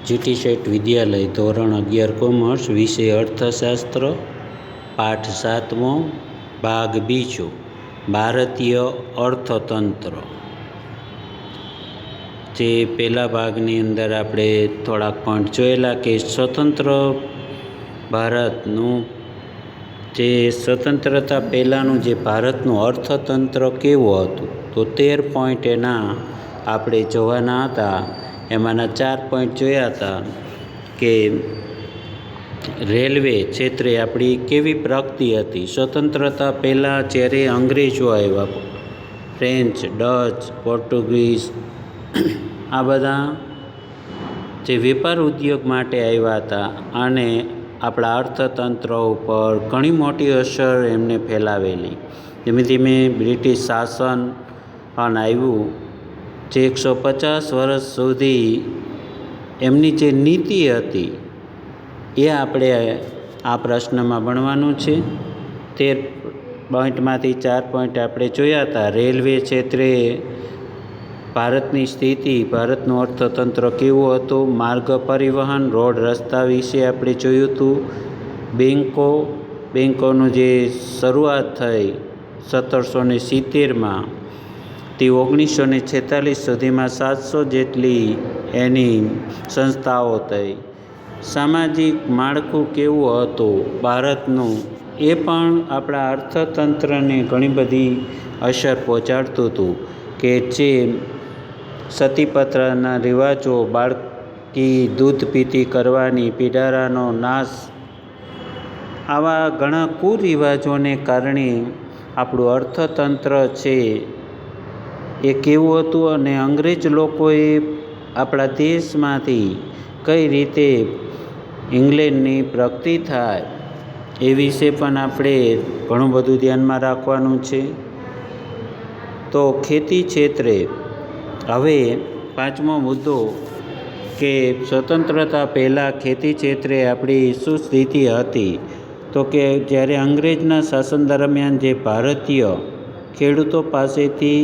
GT શેઠ વિદ્યાલય ધોરણ 11 commerce વિષય અર્થશાસ્ત્ર પાઠ 7મો ભાગ બીજો ભારતીય અર્થતંત્ર। જે પહેલા ભાગની અંદર આપણે થોડાક પોઈન્ટ જોયેલા કે સ્વતંત્ર ભારતનું જે સ્વતંત્રતા પહેલાંનું જે ભારતનું અર્થતંત્ર કેવું હતું, તો 13 પોઈન્ટ એના આપણે જોવાના હતા। એમાંના 4 પોઈન્ટ જોયા હતા કે રેલવે ક્ષેત્રે આપણી કેવી પ્રગતિ હતી। સ્વતંત્રતા પહેલાં જ્યારે અંગ્રેજો આવ્યા, ફ્રેન્ચ, ડચ, પોર્ટુગીઝ, આ બધા જે વેપાર ઉદ્યોગ માટે આવ્યા હતા અને આપણા અર્થતંત્ર ઉપર ઘણી મોટી અસર એમને ફેલાવેલી। ધીમે ધીમે બ્રિટિશ શાસન પણ આવ્યું, જે 150 વર્ષ સુધી એમની જે નીતિ હતી એ આપણે આ પ્રશ્નમાં ભણવાનું છે। 13 પોઈન્ટમાંથી 4 પોઈન્ટ આપણે જોયા હતા। રેલવે ક્ષેત્રે ભારતની સ્થિતિ, ભારતનું અર્થતંત્ર કેવું હતું, માર્ગ પરિવહન, રોડ રસ્તા વિશે આપણે જોયું હતું। બેન્કોનું જે શરૂઆત થઈ 1770માં તે 1946 સુધીમાં 700 જેટલી એની સંસ્થાઓ થઈ। સામાજિક માળખું કેવું હતું ભારતનું, એ પણ આપણા અર્થતંત્રને ઘણી બધી અસર પહોંચાડતું હતું કે જે સતીપત્રના રિવાજો, બાળકી દૂધ પીતી કરવાની, પીડારાનો નાશ, આવા ઘણા કુરિવાજોને કારણે આપણું અર્થતંત્ર છે એ કેવું હતું અને અંગ્રેજ લોકોએ આપણા દેશમાંથી કઈ રીતે ઇંગ્લેન્ડની પ્રગતિ થાય એ વિશે પણ આપણે ઘણું બધું ધ્યાનમાં રાખવાનું છે। તો ખેતી ક્ષેત્રે હવે 5મો મુદ્દો કે સ્વતંત્રતા પહેલાં ખેતી ક્ષેત્રે આપણી શું સ્થિતિ હતી, તો કે જ્યારે અંગ્રેજના શાસન દરમિયાન જે ભારતીય ખેડૂતો પાસેથી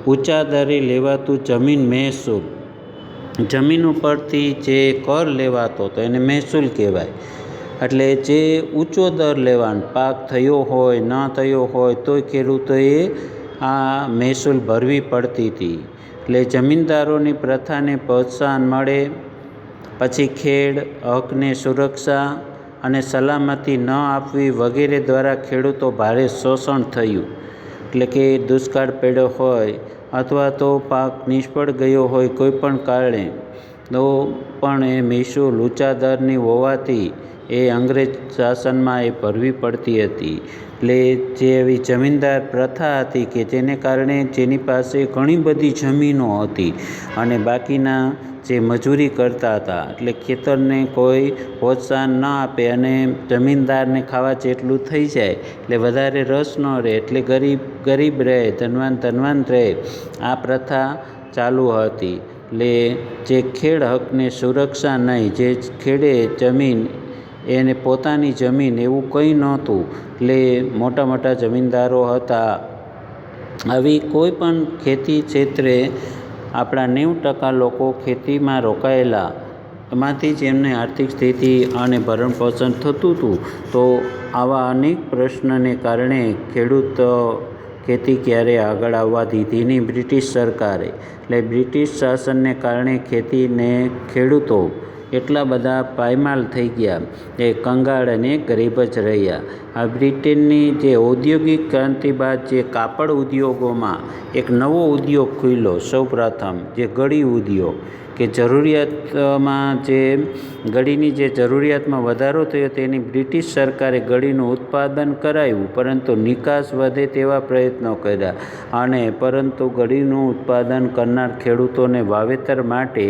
ઊંચા દરે લેવાતું જમીન મહેસૂલ, જમીન ઉપરથી જે કર લેવાતો હતો એને મહેસૂલ કહેવાય। એટલે જે ઊંચો દર લેવાનો, પાક થયો હોય ન થયો હોય તોય ખેડૂતોએ આ મહેસૂલ ભરવી પડતી હતી। એટલે જમીનદારોની પ્રથાને પ્રોત્સાહન મળે, પછી ખેડ હકને સુરક્ષા અને સલામતી ન આપવી વગેરે દ્વારા ખેડૂતો ભારે શોષણ થયું। એટલે કે દુષ્કાળ પડ્યો હોય અથવા તો પાક નિષ્ફળ ગયો હોય કોઈ પણ કારણે, તો પણ એ મહેસૂલ ઊંચા દરની હોવાથી એ અંગ્રેજ શાસનમાં એ ભરવી પડતી હતી। એટલે જે એવી જમીનદાર પ્રથા હતી કે જેને કારણે જેની પાસે ઘણી બધી જમીનો હતી અને બાકીના જે મજૂરી કરતા હતા, એટલે ખેતરને કોઈ પ્રોત્સાહન ન આપે અને જમીનદારને ખાવા જેટલું થઈ જાય એટલે વધારે રસ ન રહે, એટલે ગરીબ રહે, ધનવાન રહે, આ પ્રથા ચાલુ હતી। એટલે જે ખેડ હકને સુરક્ષા નહીં, જે ખેડે જમીન એને પોતાની જમીન એવું કંઈ નહોતું, એટલે મોટા મોટા જમીનદારો હતા। આવી કોઈ પણ ખેતી ક્ષેત્રે આપણા 90% લોકો ખેતીમાં રોકાયેલા, એમાંથી જ એમને આર્થિક સ્થિતિ અને ભરણપોષણ થતું હતું। તો આવા અનેક પ્રશ્નને કારણે ખેડૂત ખેતી ક્યારે આગળ આવવા દીધી નહીં બ્રિટિશ સરકારે। એટલે બ્રિટિશ શાસનને કારણે ખેતીને ખેડૂતો એટલા બધા પાયમાલ થઈ ગયા એ કંગાળ અને ગરીબ જ રહ્યા। આ બ્રિટનની જે ઔદ્યોગિક ક્રાંતિ બાદ જે કાપડ ઉદ્યોગોમાં એક નવો ઉદ્યોગ ખુલ્યો, સૌપ્રથમ જે ગળી ઉદ્યોગ, કે જરૂરિયાતમાં જે ગળીની જે જરૂરિયાતમાં વધારો થયો તેની બ્રિટિશ સરકારે ગળીનું ઉત્પાદન કરાવ્યું, પરંતુ નિકાસ વધે તેવા પ્રયત્નો કર્યા અને પરંતુ ગળીનું ઉત્પાદન કરનાર ખેડૂતોને વાવેતર માટે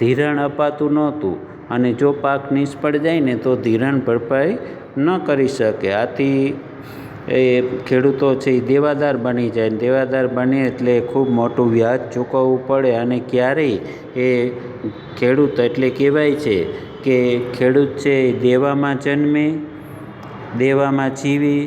ધિરાણ અપાતું નહોતું અને જો પાક નિષ્ફળ જાય ને તો ધિરાણ ભરપાઈ ન કરી શકે। આથી એ ખેડૂતો છે એ દેવાદાર બની જાય, દેવાદાર બને એટલે ખૂબ મોટું વ્યાજ ચૂકવવું પડે અને ક્યારેય એ ખેડૂત એટલે કહેવાય છે કે ખેડૂત છે એ દેવામાં જન્મે, દેવામાં જીવી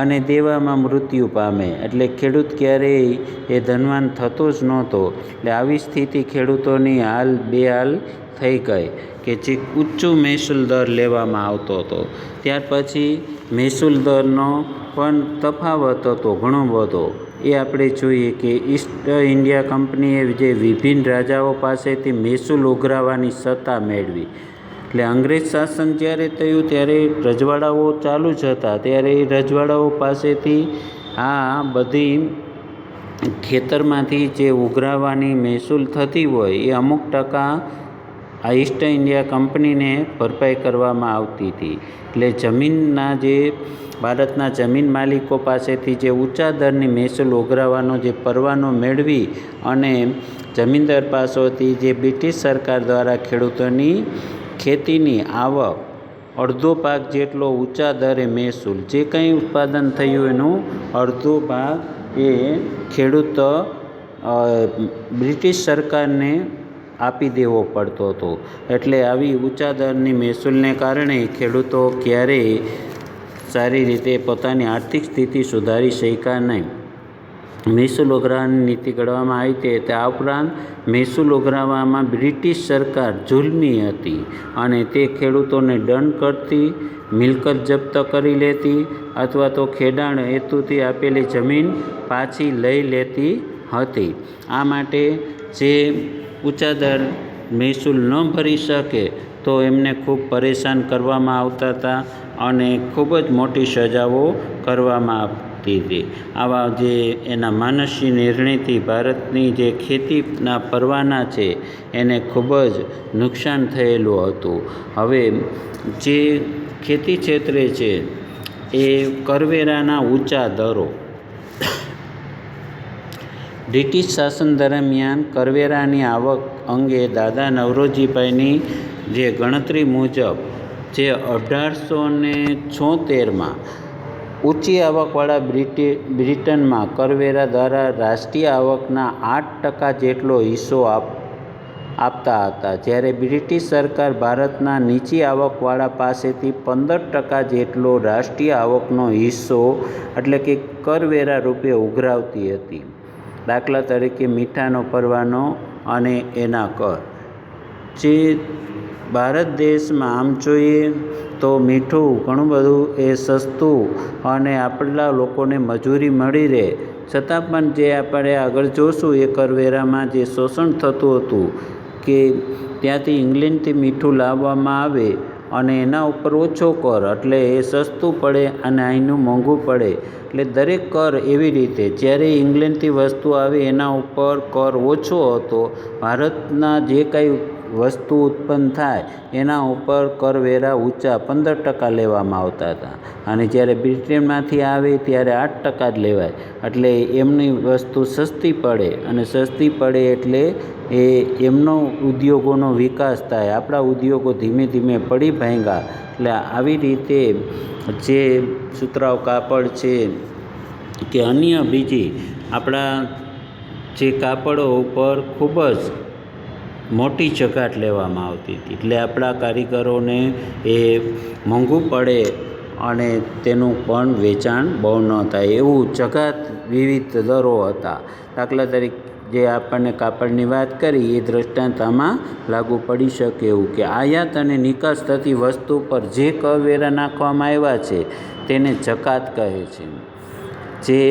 અને દેવામાં મૃત્યુ પામે. એટલે ખેડૂત ક્યારેય એ ધનવાન થતો જ નહોતો. એટલે આવી સ્થિતિ ખેડૂતોની હાલ બેહાલ થઈ ગઈ કે જે ઊંચો મહેસૂલ દર લેવામાં આવતો હતો. ત્યાર પછી મહેસૂલ દરનો પણ તફાવત હતો ઘણો બધો. એ આપણે જોઈએ કે ઈસ્ટ ઇન્ડિયા કંપનીએ જે વિભિન્ન રાજાઓ પાસેથી મહેસૂલ ઉઘરાવવાની સત્તા મેળવી. એટલે અંગ્રેજ શાસન જ્યારે થયું ત્યારે રજવાડાઓ ચાલુ જ હતા. ત્યારે એ રજવાડાઓ પાસેથી આ બધી ખેતરમાંથી જે ઉઘરાવવાની મહેસૂલ થતી હોય એ અમુક ટકા આ ઈસ્ટ ઇન્ડિયા કંપનીને ભરપાઈ કરવામાં આવતી હતી. એટલે જમીનના જે ભારતના જમીન માલિકો પાસેથી જે ઊંચા દરની મહેસૂલ ઉઘરાવવાનો જે પરવાનો મેળવી અને જમીનદાર પાસેથી જે બ્રિટિશ સરકાર દ્વારા ખેડૂતોની ખેતીની આવક અડધો ભાગ જેટલો ઊંચા દરે મહેસૂલ જે કંઈ ઉત્પાદન થયું એનું અડધો ભાગ એ ખેડૂત બ્રિટિશ સરકારને આપી દેવો પડતો હતો. એટલે આવી ઊંચા દરની મહેસૂલને કારણે ખેડૂતો ક્યારેય સારી રીતે પોતાની આર્થિક સ્થિતિ સુધારી શક્યા નહીં. મહેસૂલ ઉઘરાવવાની નીતિ ઘડવામાં આવી હતી. તે ઉપરાંત મહેસૂલ ઉઘરાવવામાં બ્રિટિશ સરકાર જુલ્મી હતી અને તે ખેડૂતોને દંડ કરતી, મિલકત જપ્ત કરી લેતી અથવા તો ખેડાણ હેતુથી આપેલી જમીન પાછી લઈ લેતી હતી. આ માટે જે ઊંચા દર મહેસૂલ ન ભરી શકે તો એમને ખૂબ પરેશાન કરવામાં આવતા હતા અને ખૂબ જ મોટી સજાઓ કરવામાં આવતી હતી. આવા જે એના માનસિક નિર્ણયથી ભારતની જે ખેતીના પરવાના છે એને ખૂબ જ નુકસાન થયેલું હતું. હવે જે ખેતી ક્ષેત્રે છે એ કરવેરાના ઊંચા દરો. બ્રિટિશ શાસન દરમિયાન કરવેરાની આવક અંગે દાદા નવરોજીભાઈની જે ગણતરી મુજબ જે 1876માં ઊંચી આવકવાળા બ્રિટનમાં કરવેરા દ્વારા રાષ્ટ્રીય આવકના 8% જેટલો હિસ્સો આપતા હતા, જ્યારે બ્રિટિશ સરકાર ભારતના નીચી આવકવાળા પાસેથી 15% જેટલો રાષ્ટ્રીય આવકનો હિસ્સો એટલે કે કરવેરા રૂપે ઉઘરાવતી હતી. દાખલા તરીકે મીઠાનો પરવાનો અને એના કર. જે ભારત દેશમાં આમ જોઈએ તો મીઠું ઘણું બધું એ સસ્તું અને આપણા લોકોને મજૂરી મળી રહે છતાં પણ જે આપણે આગળ જોશું એ કરવેરામાં જે શોષણ થતું હતું કે ત્યાંથી ઇંગ્લેન્ડથી મીઠું લાવવામાં આવે અને એના ઉપર ઓછો કર એટલે એ સસ્તું પડે અને અહીંનું મોંઘું પડે. એટલે દરેક કર એવી રીતે જ્યારે ઇંગ્લેન્ડથી વસ્તુ આવે એના ઉપર કર ઓછો હતો. ભારતના જે કાંઈ વસ્તુ ઉત્પન્ન થાય એના ઉપર કરવેરા ઊંચા 15% લેવામાં આવતા હતા અને જ્યારે બ્રિટનમાંથી આવે ત્યારે 8% જ લેવાય. એટલે એમની વસ્તુ સસ્તી પડે અને સસ્તી પડે એટલે એમનો ઉદ્યોગોનો વિકાસ થાય. આપણા ઉદ્યોગો ધીમે ધીમે પડી ભાંગ્યા. એટલે આવી રીતે જે સુતરાઉ કાપડ છે કે અન્ય બીજી આપણા જે કાપડો ઉપર ખૂબ જ મોટી જકાત લેવામાં આવતી હતી. એટલે આપણા કારીગરોને એ મોંઘું પડે અને તેનું પણ વેચાણ બહુ ન થાય એવું જકાત વિવિધ દરો હતા. દાખલા તરીકે જે આપણને કાપડની વાત કરી એ દૃષ્ટાંત આમાં લાગુ પડી શકે એવું કે આયાત અને નિકાસ થતી વસ્તુ પર જે કરવેરા નાખવામાં આવ્યા છે તેને જકાત કહે છે. જે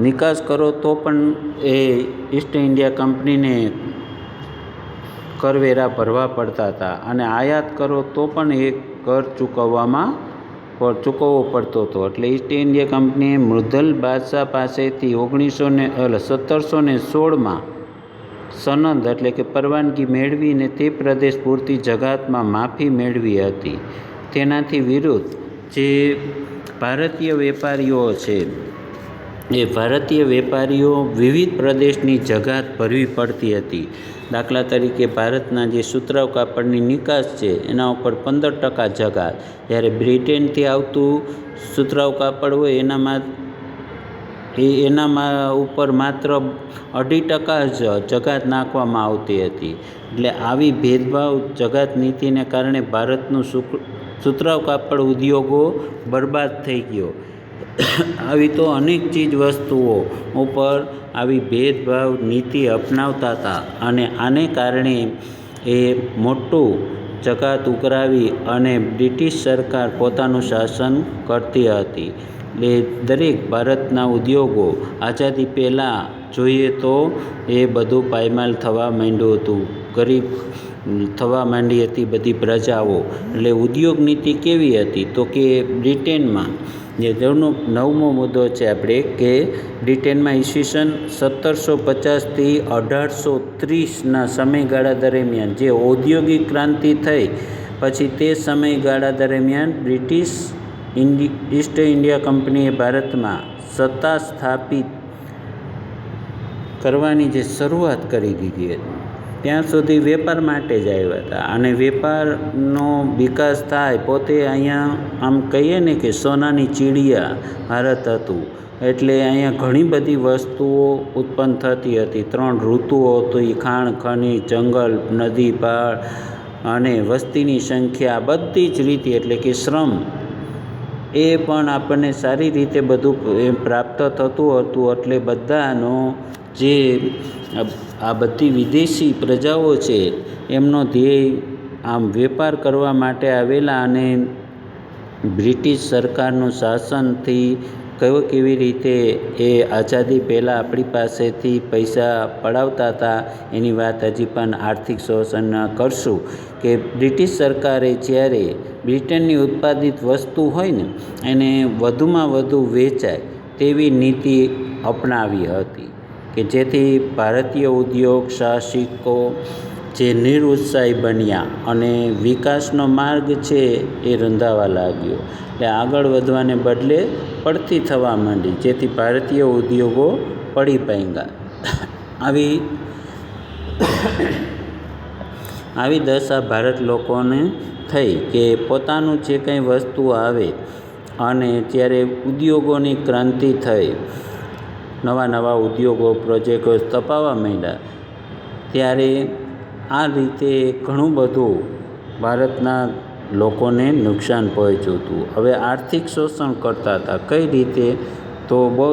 નિકાસ કરો તો પણ એ ઈસ્ટ ઇન્ડિયા કંપનીને કરવેરા ભરવા પડતા હતા અને આયાત કરો તો પણ એ કર ચૂકવવો પડતો હતો. એટલે ઈસ્ટ ઇન્ડિયા કંપનીએ મુઘલ બાદશાહ પાસેથી 1716માં સનદ એટલે કે પરવાનગી મેળવીને તે પ્રદેશ પૂરતી જકાતમાં માફી મેળવી હતી. તેનાથી વિરુદ્ધ જે ભારતીય વેપારીઓ છે એ ભારતીય વેપારીઓ વિવિધ પ્રદેશની જકાત ભરવી પડતી હતી. દાખલા તરીકે ભારતના જે સુતરાઉ કાપડની નિકાસ છે એના ઉપર 15% જકાત, જ્યારે બ્રિટનથી આવતું સુતરાઉ કાપડ હોય એનામાં ઉપર માત્ર 2.5% જ જકાત નાખવામાં આવતી હતી. એટલે આવી ભેદભાવ જકાત નીતિને કારણે ભારતનું સુતરાઉ કાપડ ઉદ્યોગો બરબાદ થઈ ગયો. આવી તો અનેક ચીજ વસ્તુઓ ઉપર આવી ભેદભાવ નીતિ અપનાવતા હતા અને આને કારણે એ મોટું જકાત ઉઘરાવી અને બ્રિટિશ સરકાર પોતાનું શાસન કરતી હતી. એટલે દરેક ભારતના ઉદ્યોગો આઝાદી પહેલાં જોઈએ તો એ બધું પાયમાલ થવા માંડ્યું હતું, ગરીબ થવા માંડી હતી બધી પ્રજાઓ. એટલે ઉદ્યોગ નીતિ કેવી હતી તો કે બ્રિટનમાં જે નવમો મુદ્દો છે આપણે કે બ્રિટનમાં ઈસવીસન 1750થી 1830ના સમયગાળા દરમિયાન જે ઔદ્યોગિક ક્રાંતિ થઈ પછી તે સમયગાળા દરમિયાન બ્રિટિશ ઈસ્ટ ઇન્ડિયા કંપનીએ ભારતમાં સત્તા સ્થાપિત કરવાની જે શરૂઆત કરી દીધી હતી. ત્યાં સુધી વેપાર માટે જ આવ્યા હતા અને વેપારનો વિકાસ થાય પોતે અહીંયા આમ કહીએ ને કે સોનાની ચીડિયા ભારત હતું. એટલે અહીંયા ઘણી બધી વસ્તુઓ ઉત્પન્ન થતી હતી. 3 ઋતુઓ હતી, ખાણ ખનીજ, જંગલ, નદી, પહાડ અને વસ્તીની સંખ્યા બધી જ રીતે એટલે કે શ્રમ એ પણ આપણને સારી રીતે બધું પ્રાપ્ત થતું હતું. એટલે બધાનો જે આ બધી વિદેશી પ્રજાઓ છે એમનો ધ્યેય આમ વેપાર કરવા માટે આવેલા અને બ્રિટિશ સરકારનું શાસનથી કેવી રીતે એ આઝાદી પહેલાં આપણી પાસેથી પૈસા પડાવતા હતા એની વાત હજી પણ આર્થિક શોષણના કરશું કે બ્રિટિશ સરકારે જ્યારે બ્રિટનની ઉત્પાદિત વસ્તુ હોય ને એને વધુમાં વધુ વેચાય તેવી નીતિ અપનાવી હતી કે જેથી ભારતીય ઉદ્યોગ સાહસિકો જે નિરુત્સાહી બન્યા અને વિકાસનો માર્ગ છે એ રૂંધાવા લાગ્યો. એટલે આગળ વધવાને બદલે પડતી થવા માંડી જેથી ભારતીય ઉદ્યોગો પડી ભાંગ્યા. આવી દશા ભારત લોકોને થઈ કે પોતાનું જે કંઈ વસ્તુ આવે અને જ્યારે ઉદ્યોગોની ક્રાંતિ થઈ, નવા ઉદ્યોગો પ્રોજેક્ટો સ્થપાવવા માંડ્યા ત્યારે આ રીતે ઘણું બધું ભારતના લોકોને નુકસાન પહોંચ્યું હતું. હવે આર્થિક શોષણ કરતા હતા કઈ રીતે તો બહુ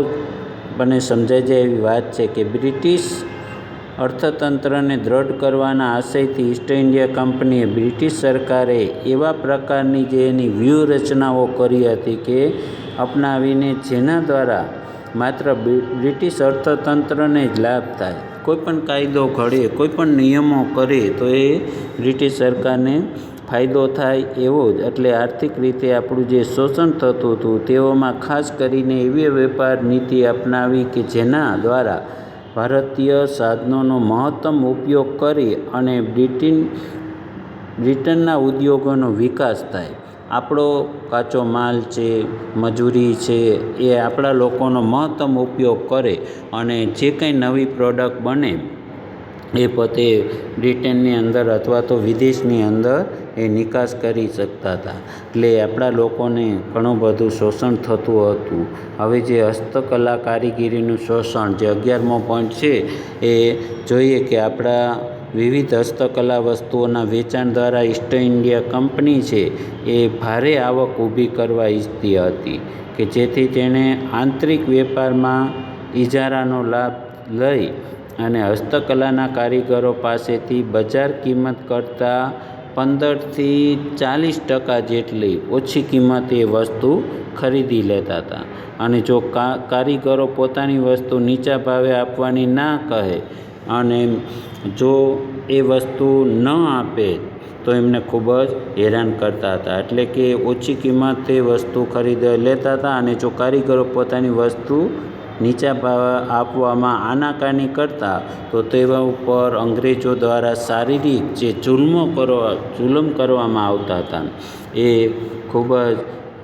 મને સમજાઈ જાય એવી વાત છે કે બ્રિટિશ અર્થતંત્રને દ્રઢ કરવાના આશયથી ઈસ્ટ ઇન્ડિયા કંપનીએ બ્રિટિશ સરકારે એવા પ્રકારની જે એની વ્યૂહરચનાઓ કરી હતી કે અપનાવીને જેના દ્વારા માત્ર બ્રિટિશ અર્થતંત્રને જ લાભ થાય. કોઈપણ કાયદો ઘડે, કોઈપણ નિયમો કરે તો એ બ્રિટિશ સરકારને ફાયદો થાય એવો જ. એટલે આર્થિક રીતે આપણું જે શોષણ થતું હતું તેઓમાં ખાસ કરીને એવી વેપાર નીતિ અપનાવી કે જેના દ્વારા ભારતીય સાધનોનો મહત્તમ ઉપયોગ કરી અને બ્રિટનના ઉદ્યોગોનો વિકાસ થાય. આપણો કાચો માલ છે, મજૂરી છે એ આપણા લોકોનો મહત્તમ ઉપયોગ કરે અને જે કંઈ નવી પ્રોડક્ટ બને એ પોતે બ્રિટનની અંદર અથવા તો વિદેશની અંદર એ નિકાસ કરી શકતા હતા. એટલે આપણા લોકોને ઘણું બધું શોષણ થતું હતું. હવે જે હસ્તકલા કારીગીરીનું શોષણ જે 11મો પોઈન્ટ છે એ જોઈએ કે આપણા વિવિધ હસ્તકલા વસ્તુઓના વેચાણ દ્વારા ઈસ્ટ ઇન્ડિયા કંપની છે એ ભારે આવક ઊભી કરવા ઈચ્છતી હતી કે જેથી તેણે આંતરિક વેપારમાં ઇજારાનો લાભ લઈ અને હસ્તકલાના કારીગરો પાસેથી બજાર કિંમત કરતાં 15થી 40% જેટલી ઓછી કિંમતે એ વસ્તુ ખરીદી લેતા હતા. અને જો કારીગરો પોતાની વસ્તુ નીચા ભાવે આપવાની ના કહે અને જો એ વસ્તુ ન આપે તો એમને ખૂબ જ હેરાન કરતા હતા. એટલે કે ઓછી કિંમતે વસ્તુ લેતા હતા અને જો કારીગરો પોતાની વસ્તુ નીચા ભાવે આપવામાં આનાકાની કરતા તો તેવા ઉપર અંગ્રેજો દ્વારા શારીરિક જે જુલમ કરવામાં આવતા હતા એ ખૂબ જ.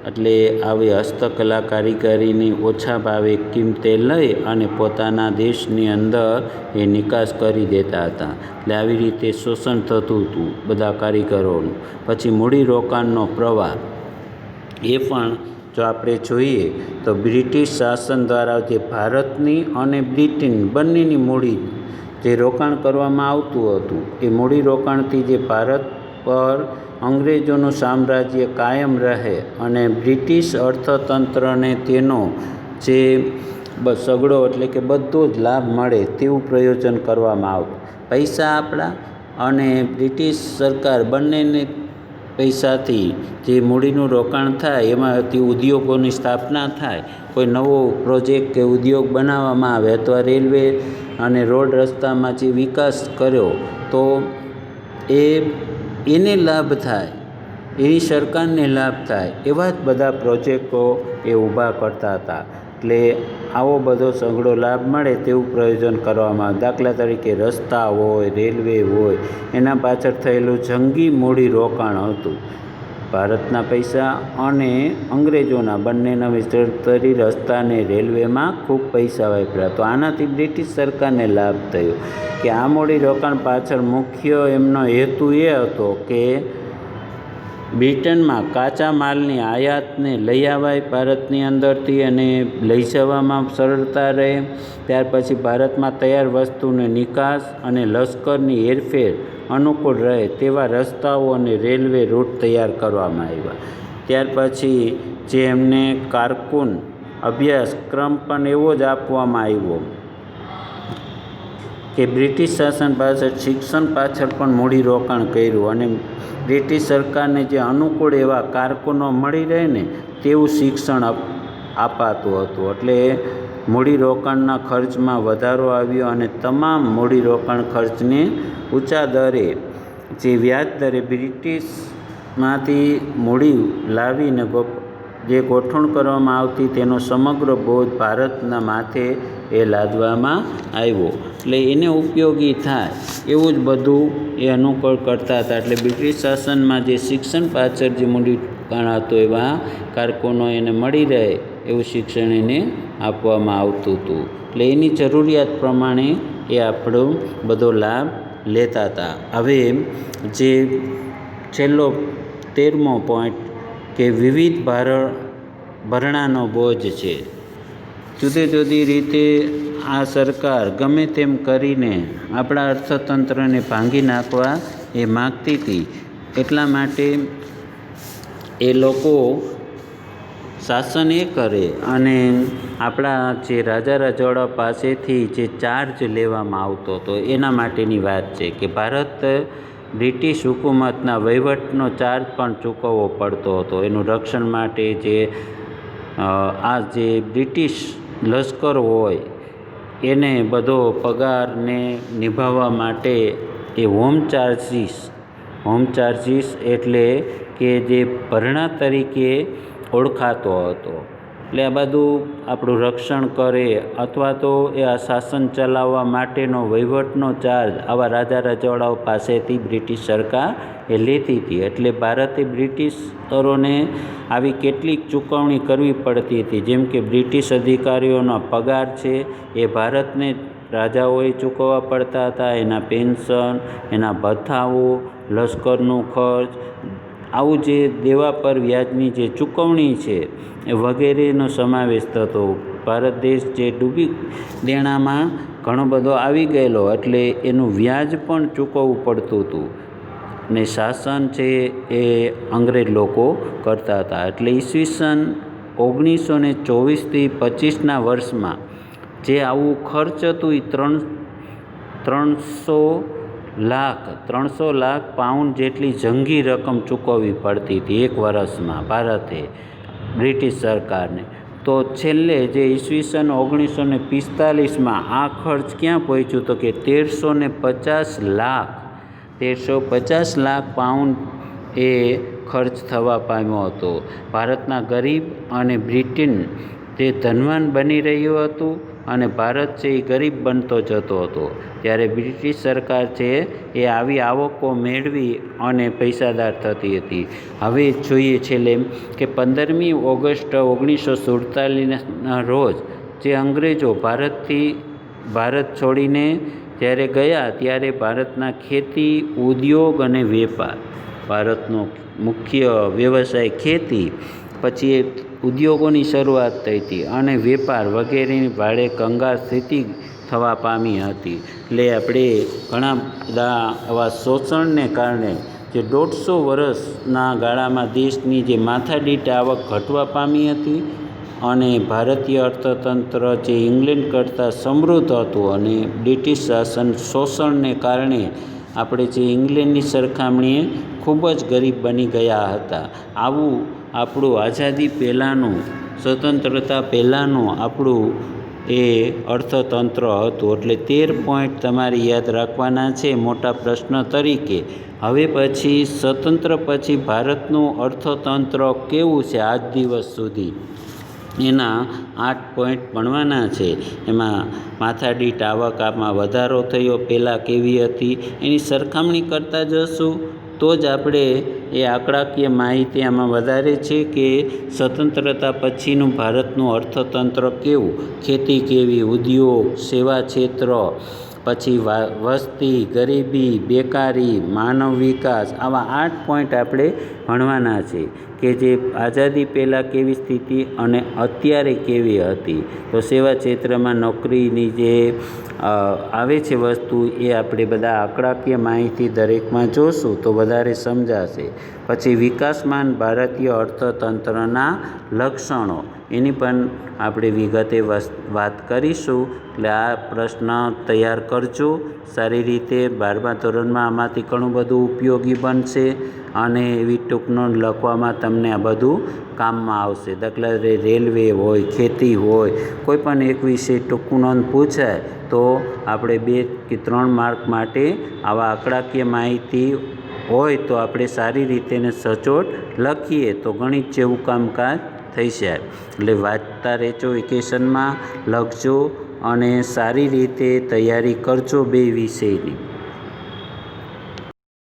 એટલે આવી હસ્તકલા કારીગરીની ઓછા ભાવે કિંમતે લઈ અને પોતાના દેશની અંદર એ નિકાસ કરી દેતા હતા. એટલે આવી રીતે શોષણ થતું હતું બધા કારીગરોનું. પછી મૂડીરોકાણનો પ્રવાહ એ પણ જો આપણે જોઈએ તો બ્રિટિશ શાસન દ્વારા જે ભારતની અને બ્રિટન બંનેની મૂડી જે રોકાણ કરવામાં આવતું હતું એ મૂડીરોકાણથી જે ભારત પર અંગ્રેજોનું સામ્રાજ્ય કાયમ રહે અને બ્રિટિશ અર્થતંત્રને તેનો જે સગડો એટલે કે બધો જ લાભ મળે તેવું પ્રયોજન કરવામાં આવતું. પૈસા આપણા અને બ્રિટિશ સરકાર બંનેને પૈસાથી જે મૂડીનું રોકાણ થાય એમાંથી ઉદ્યોગોની સ્થાપના થાય, કોઈ નવો પ્રોજેક્ટ કે ઉદ્યોગ બનાવવામાં આવે અથવા રેલવે અને રોડ રસ્તામાં જે વિકાસ કર્યો તો એને લાભ થાય, એની સરકારને લાભ થાય, એવા જ બધા પ્રોજેક્ટો એ ઊભા કરતા હતા. એટલે આવો બધો સઘળો લાભ મળે તેવું પ્રયોજન કરવામાં. દાખલા તરીકે રસ્તા હોય, રેલવે હોય, એના પાછળ થયેલું જંગી મૂડી રોકાણ હતું. ભારતના પૈસા અને અંગ્રેજોના બંનેના મિશ્રણ કરી રસ્તા ને રેલવેમાં ખૂબ પૈસા વાપર્યા. તો આનાથી બ્રિટિશ સરકારને લાભ થયો કે આ મૂડી રોકાણ પાછળ મુખ્ય એમનો હેતુ એ હતો કે બ્રિટનમાં કાચા માલની આયાતને લઈ આવાય ભારતની અંદરથી અને લઈ જવામાં સરળતા રહે. ત્યાર પછી ભારતમાં તૈયાર વસ્તુની નિકાસ અને લશ્કરની હેરફેર અનુકૂળ રહે તેવા રસ્તાઓ અને રેલવે રૂટ તૈયાર કરવામાં આવ્યા. ત્યાર પછી જે એમને કારકુન અભ્યાસક્રમ પણ એવો જ આપવામાં આવ્યો કે બ્રિટિશ શાસન પાછળ શિક્ષણ પાછળ પણ મૂડી રોકાણ કર્યું અને બ્રિટિશ સરકારને જે અનુકૂળ એવા કારકુનો મળી રહે ને તેવું શિક્ષણ અપાતું હતું. એટલે મૂડીરોકાણના ખર્ચમાં વધારો આવ્યો અને તમામ મૂડીરોકાણ ખર્ચને ઊંચા દરે જે વ્યાજ દરે બ્રિટિશમાંથી મૂડી લાવીને જે ગોઠવણ કરવામાં આવતી તેનો સમગ્ર બોજ ભારતના માથે એ લાદવામાં આવ્યો. એટલે એને ઉપયોગી થાય એવું જ બધું એ અનુકૂળ કરતા હતા. એટલે બ્રિટિશ શાસનમાં જે શિક્ષણ પાછળ જે મૂડીરોકાણ હતું એવા કારકુનો એને મળી રહે એવું શિક્ષણ એને આપવામાં આવતું હતું. એટલે એની જરૂરિયાત પ્રમાણે એ આપણો બધો લાભ લેતા હતા. હવે જે છેલ્લો 13મો પોઈન્ટ કે વિવિધ ભરણાનો બોજ છે. જુદી જુદી રીતે આ સરકાર ગમે તેમ કરીને આપણા અર્થતંત્રને ભાંગી નાખવા એ માગતી હતી. એટલા માટે એ લોકો શાસન એ કરે અને આપણા જે રાજા રજવાડા પાસેથી જે ચાર્જ લેવામાં આવતો હતો એના માટેની વાત છે કે ભારત બ્રિટિશ હુકુમતના વહીવટનો ચાર્જ પણ ચૂકવવો પડતો હતો. એનું રક્ષણ માટે જે જે બ્રિટિશ લશ્કર હોય એને બધો પગારને નિભાવવા માટે એ હોમ ચાર્જીસ એટલે કે જે ભરણા તરીકે ઓળખાતો હતો. એટલે આ બધું આપણું રક્ષણ કરે અથવા તો એ આ શાસન ચલાવવા માટેનો વહીવટનો ચાર્જ આવા રાજા રજવાડાઓ પાસેથી બ્રિટિશ સરકાર એ લેતી હતી. એટલે ભારતે બ્રિટિશરોને આવી કેટલીક ચૂકવણી કરવી પડતી હતી. જેમ કે બ્રિટિશ અધિકારીઓનો પગાર છે એ ભારતને રાજાઓએ ચૂકવવા પડતા હતા. એના પેન્શન, એના ભથ્થાઓ, લશ્કરનું ખર્ચ, આવું જે દેવા પર વ્યાજની જે ચૂકવણી છે એ વગેરેનો સમાવેશ થતો. ભારત દેશ જે ડૂબી દેણામાં ઘણો બધો આવી ગયેલો એટલે એનું વ્યાજ પણ ચૂકવવું પડતું હતું ને શાસન છે એ અંગ્રેજ લોકો કરતા હતા. એટલે ઈસવીસન 1924થી 25ના વર્ષમાં જે આવું ખર્ચ હતું એ 300 લાખ પાઉન્ડ જેટલી જંગી રકમ ચૂકવવી પડતી હતી એક વર્ષમાં ભારતે બ્રિટિશ સરકારને. તો છેલ્લે જે ઈસવીસન 1945માં આ ખર્ચ ક્યાં પહોંચ્યું તો કે 1350 લાખ પાઉન્ડ એ ખર્ચ થવા પામ્યો હતો. ભારતના ગરીબ અને બ્રિટન તે ધનવાન બની રહ્યું હતું અને ભારત છે એ ગરીબ બનતો જતો હતો. ત્યારે બ્રિટિશ સરકાર છે એ આવી આવકો મેળવી અને પૈસાદાર થતી હતી. હવે જોઈએ છેલ્લે કે 15મી ઓગસ્ટ 1947ના રોજ જે અંગ્રેજો ભારત છોડીને જ્યારે ગયા ત્યારે ભારતના ખેતી, ઉદ્યોગ અને વેપાર, ભારતનો મુખ્ય વ્યવસાય ખેતી, પછી એ ઉદ્યોગોની શરૂઆત થઈ હતી અને વેપાર વગેરેની ભાડે કંગાળ સ્થિતિ થવા પામી હતી. એટલે આપણે ઘણા બધા આવા શોષણને કારણે જે 150 વર્ષના ગાળામાં દેશની જે માથાદીઠ આવક ઘટવા પામી હતી અને ભારતીય અર્થતંત્ર જે ઇંગ્લેન્ડ કરતાં સમૃદ્ધ હતું અને બ્રિટિશ શાસન શોષણને કારણે આપણે જે ઇંગ્લેન્ડની સરખામણીએ ખૂબ જ ગરીબ બની ગયા હતા. આવું આપણું આઝાદી પહેલાંનું, સ્વતંત્રતા પહેલાંનું આપણું એ અર્થતંત્ર હતું. એટલે 13 પોઈન્ટ તમારે યાદ રાખવાના છે મોટા પ્રશ્ન તરીકે. હવે પછી સ્વતંત્ર પછી ભારતનું અર્થતંત્ર કેવું છે આજ દિવસ સુધી, એના 8 પોઈન્ટ ભણવાના છે. એમાં માથાદીઠ આવકમાં વધારો થયો, પહેલાં કેવી હતી એની સરખામણી કરતા જશું તો જ આપણે એ આંકડાકીય માહિતી આમાં વધારે છે કે સ્વતંત્રતા પછીનું ભારતનું અર્થતંત્ર કેવું, ખેતી કેવી, ઉદ્યોગ, સેવા ક્ષેત્ર, પછી વસ્તી, ગરીબી, બેકારી, માનવ વિકાસ, આવા 8 પોઈન્ટ આપણે ભણવાના છે કે જે આઝાદી પહેલાં કેવી સ્થિતિ અને અત્યારે કેવી હતી. તો સેવા ક્ષેત્રમાં નોકરીની જે આવે છે વસ્તુ એ આપણે બધા આંકડાકીય માહિતી દરેકમાં જોશું તો વધારે સમજાશે. પછી વિકાસમાન ભારતીય અર્થતંત્રના લક્ષણો, એની પણ આપણે વિગતે વાત કરીશું. એટલે આ પ્રશ્ન તૈયાર કરજો સારી રીતે. 12મા ધોરણમાં આમાંથી ઘણું બધું ઉપયોગી બનશે અને એવી ટૂંક નોંધ લખવામાં તમને આ બધું કામમાં આવશે. દાખલા તરીકે રેલવે હોય, ખેતી હોય, કોઈ પણ એક વિષય ટૂંકું નોંધ પૂછાય તો આપણે 2 કે 3 માર્ક માટે આવા આંકડાકીય માહિતી હોય તો આપણે સારી રીતે એને સચોટ લખીએ તો ગણિત જેવું કામકાજ થઈ જાય. એટલે વાંચતા રહેજો, વેકેશનમાં લખજો અને સારી રીતે તૈયારી કરજો 2 વિષયની.